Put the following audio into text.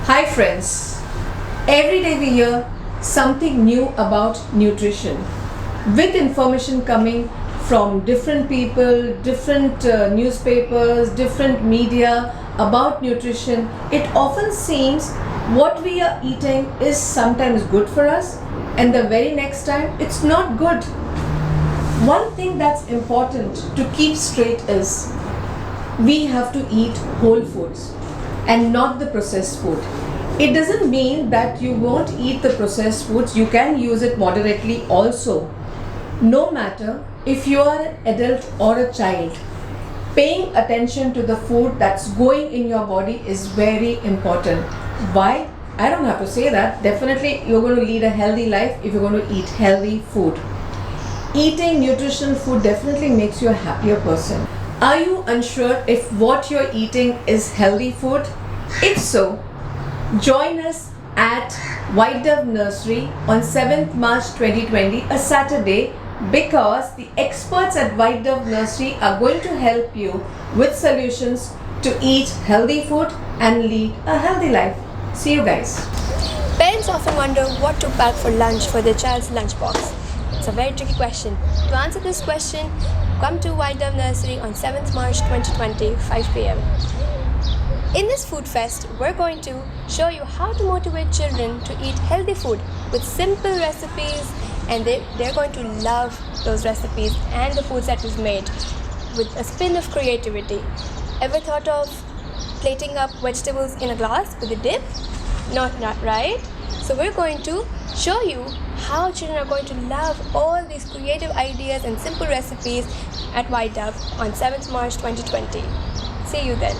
Hi friends, every day we hear something new about nutrition with information coming from different people, different newspapers, different media about nutrition. It often seems what we are eating is sometimes good for us and the very next time it's not good. One thing that's important to keep straight is we have to eat whole foods and not the processed food. It doesn't mean that you won't eat the processed foods, you can use it moderately also. No matter if you are an adult or a child, paying attention to the food that's going in your body is very important. Why? I don't have to say that. Definitely you're going to lead a healthy life if you're going to eat healthy food. Eating nutritional food definitely makes you a happier person. Are you unsure if what you're eating is healthy food? If so, join us at White Dove Nursery on 7th March 2020, a Saturday, because the experts at White Dove Nursery are going to help you with solutions to eat healthy food and lead a healthy life. See you guys. Parents often wonder what to pack for lunch for their child's lunchbox. It's a very tricky question. To answer this question, come to White Dove Nursery on 7th March 2020, 5 p.m. In this food fest, we're going to show you how to motivate children to eat healthy food with simple recipes, and they're going to love those recipes and the foods that we've made with a spin of creativity. Ever thought of plating up vegetables in a glass with a dip? Not right? So we're going to show you how children are going to love all these creative ideas and simple recipes at White Dove on 7th March 2020. See you then.